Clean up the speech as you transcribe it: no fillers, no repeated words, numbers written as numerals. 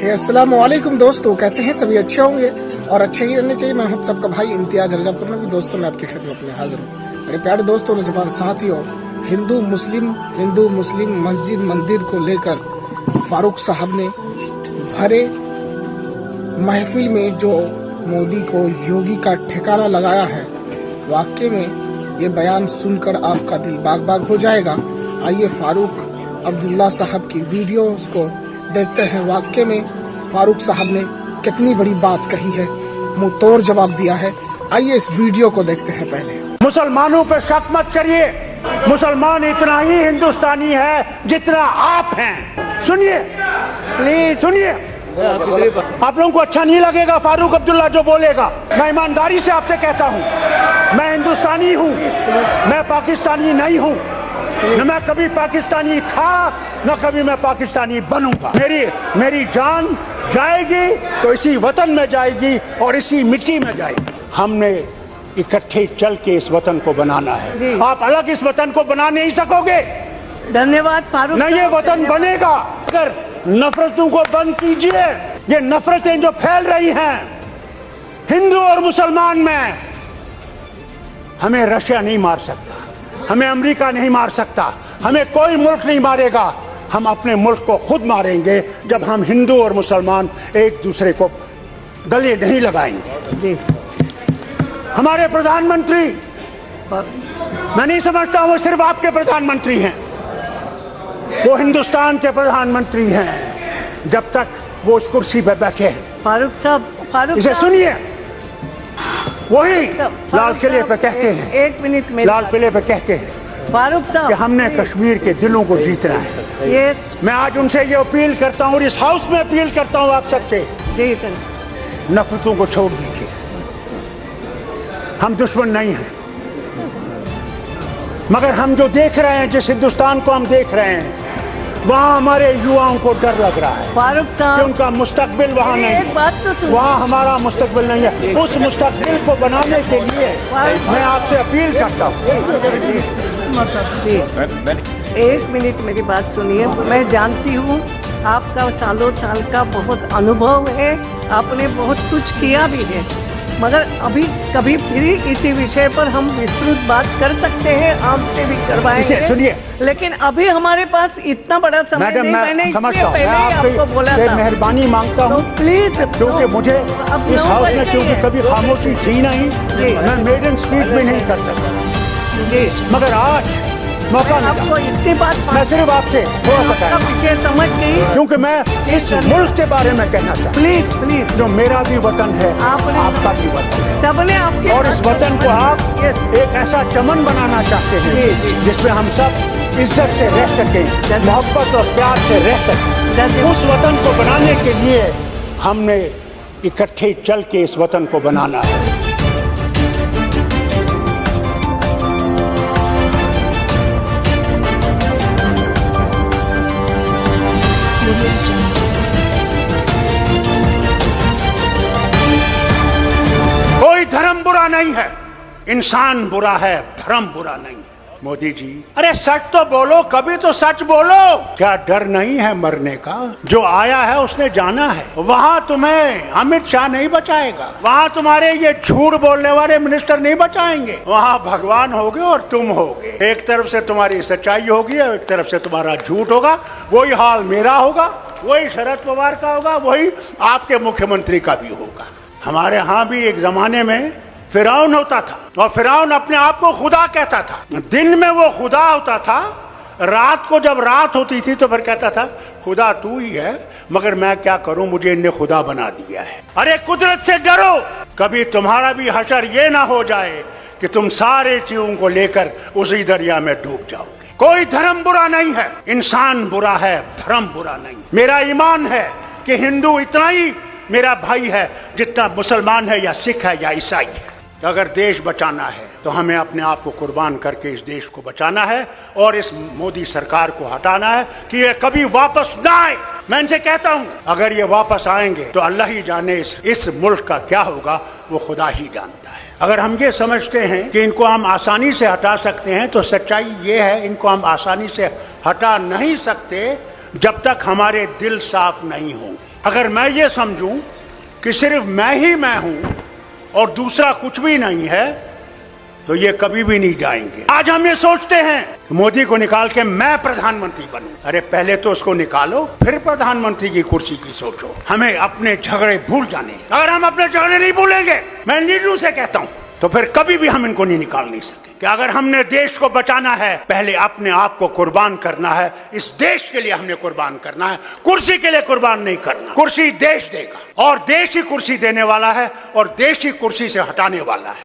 अस्सलाम वालेकुम दोस्तों, कैसे हैं सभी? अच्छे होंगे और अच्छे ही रहने चाहिए। मैं हूं सबका भाई इम्तियाज रजापुर में भी दोस्तों मैं आपकी खिदमत में हाजिर हूं। मेरे प्यारे दोस्तों, नौजवान साथियों, हिंदू मुस्लिम मस्जिद मंदिर को लेकर फारूक साहब ने भरे महफिल में जो मोदी को योगी का ठिकाना लगाया है, वाकई में ये बयान सुनकर आपका दिल बाग बाग हो जाएगा। आइए फारूक अब्दुल्ला साहब की वीडियोस को देखते हैं। वाकई में फारूक साहब ने कितनी बड़ी बात कही है, मुंह तोड़ जवाब दिया है। आइए इस वीडियो को देखते हैं। पहले मुसलमानों पर शक मत करिए, मुसलमान इतना ही हिंदुस्तानी है जितना आप हैं। सुनिए प्लीज सुनिए, आप लोगों को अच्छा नहीं लगेगा फारूक अब्दुल्ला जो बोलेगा। मैं ईमानदारी से आपसे कहता हूँ, मैं हिंदुस्तानी हूँ, मैं पाकिस्तानी नहीं हूँ। न मैं कभी पाकिस्तानी था, न कभी मैं पाकिस्तानी बनूंगा। मेरी जान जाएगी तो इसी वतन में जाएगी और इसी मिट्टी में जाएगी। हमने इकट्ठे चल के इस वतन को बनाना है। आप अलग इस वतन को बना नहीं सकोगे। धन्यवाद फारूक। न ये वतन बनेगा अगर नफरतों को बंद कीजिए। ये नफरतें जो फैल रही हैं हिंदू और मुसलमान में, हमें रशिया नहीं मार सकता, हमें अमेरिका नहीं मार सकता, हमें कोई मुल्क नहीं मारेगा। हम अपने मुल्क को खुद मारेंगे जब हम हिंदू और मुसलमान एक दूसरे को गले नहीं लगाएंगे। जी। हमारे प्रधानमंत्री, मैं नहीं समझता हूं वो सिर्फ आपके प्रधानमंत्री हैं, वो हिंदुस्तान के प्रधानमंत्री हैं जब तक वो उस कुर्सी पर बैठे हैं। फारूक साहब इसे सुनिए, वही लाल किले पे कहते हैं, एक मिनट में लाल किले पे कहते हैं फारूक साहब कि हमने कश्मीर के दिलों को जीतना है। ये मैं आज उनसे ये अपील करता हूँ और इस हाउस में अपील करता हूँ आप सबसे, जी नफरतों को छोड़ दीजिए। हम दुश्मन नहीं हैं, मगर हम जो देख रहे हैं, जिस हिंदुस्तान को हम देख रहे हैं, वहाँ हमारे युवाओं को डर लग रहा है फारूक कि साहब उनका मुस्तकबिल वहाँ नहीं एक बात तो सुन, वहाँ हमारा मुस्तकबिल नहीं है। उस मुस्तकबिल को बनाने के लिए मैं आपसे अपील करता हूँ। एक मिनट मेरी बात सुनिए। मैं जानती हूँ आपका सालों साल का बहुत अनुभव है, आपने बहुत कुछ किया भी है, मगर अभी कभी फिर इसी विषय पर हम विस्तृत बात कर सकते हैं, आपसे भी करवाएंगे। सुनिए, लेकिन अभी हमारे पास इतना बड़ा समय मैडम, नहीं। मैंने इसलिए पहले ही आपको बोला था, मेहरबानी मांगता हूँ प्लीज, क्योंकि मुझे इस हाउस में क्योंकि कभी खामोशी थी नहीं, मैं मेडन स्पीच भी नहीं कर सकता। जी, मगर आज मौका आपको मिला, इतनी बात मैं सिर्फ आपसे थोड़ा सा आपका विषय समझ गई, क्योंकि मैं इस मुल्क के बारे में कहना चाहता हूँ। प्लीज जो मेरा भी वतन है, आपने आपका भी वतन है, सबने आपके और इस वतन को आप एक ऐसा चमन बनाना चाहते हैं जिसमें हम सब इज्जत से रह सकें, मोहब्बत और प्यार से रह सकें। उस वतन को बनाने के लिए हमने इकट्ठे चल के इस वतन को बनाना है। कोई धर्म बुरा नहीं है, इंसान बुरा है, धर्म बुरा नहीं है। मोदी जी, अरे सच तो बोलो, कभी तो सच बोलो। क्या डर नहीं है मरने का? जो आया है उसने जाना है। वहाँ तुम्हें अमित शाह नहीं बचाएगा, वहाँ तुम्हारे ये झूठ बोलने वाले मिनिस्टर नहीं बचाएंगे। वहाँ भगवान होगे और तुम होगे। एक तरफ से तुम्हारी सच्चाई होगी और एक तरफ से तुम्हारा झूठ होगा। वही हाल मेरा होगा, वही शरद पवार का होगा, वही आपके मुख्यमंत्री का भी होगा। हमारे यहाँ भी एक जमाने में फिरौन होता था और फिरौन अपने आप को खुदा कहता था। दिन में वो खुदा होता था, रात को जब रात होती थी तो फिर कहता था खुदा तू ही है, मगर मैं क्या करूं, मुझे इनने खुदा बना दिया है। अरे कुदरत से डरो, कभी तुम्हारा भी हशर ये ना हो जाए कि तुम सारे चीजों को लेकर उसी दरिया में डूब जाओगे। कोई धर्म बुरा नहीं है, इंसान बुरा है, धर्म बुरा नहीं। मेरा ईमान है कि हिंदू इतना ही मेरा भाई है जितना मुसलमान है या सिख है या ईसाई है। अगर देश बचाना है तो हमें अपने आप को कुर्बान करके इस देश को बचाना है और इस मोदी सरकार को हटाना है कि ये कभी वापस ना आए। मैं इनसे कहता हूँ, अगर ये वापस आएंगे तो अल्लाह ही जाने इस मुल्क का क्या होगा, वो खुदा ही जानता है। अगर हम ये समझते हैं कि इनको हम आसानी से हटा सकते हैं तो सच्चाई ये है, इनको हम आसानी से हटा नहीं सकते जब तक हमारे दिल साफ नहीं होंगे। अगर मैं ये समझूं कि सिर्फ मैं ही मैं हूं और दूसरा कुछ भी नहीं है, तो ये कभी भी नहीं जाएंगे। आज हम ये सोचते हैं कि मोदी को निकाल के मैं प्रधानमंत्री बनूं। अरे पहले तो उसको निकालो, फिर प्रधानमंत्री की कुर्सी की सोचो। हमें अपने झगड़े भूल जाने। अगर हम अपने झगड़े नहीं भूलेंगे, मैं नीडू से कहता हूं, तो फिर कभी भी हम इनको नहीं निकाल नहीं सकते। कि अगर हमने देश को बचाना है, पहले अपने आप को कुर्बान करना है। इस देश के लिए हमने कुर्बान करना है, कुर्सी के लिए कुर्बान नहीं करना। कुर्सी देश देगा और देश ही कुर्सी देने वाला है और देश ही कुर्सी से हटाने वाला है।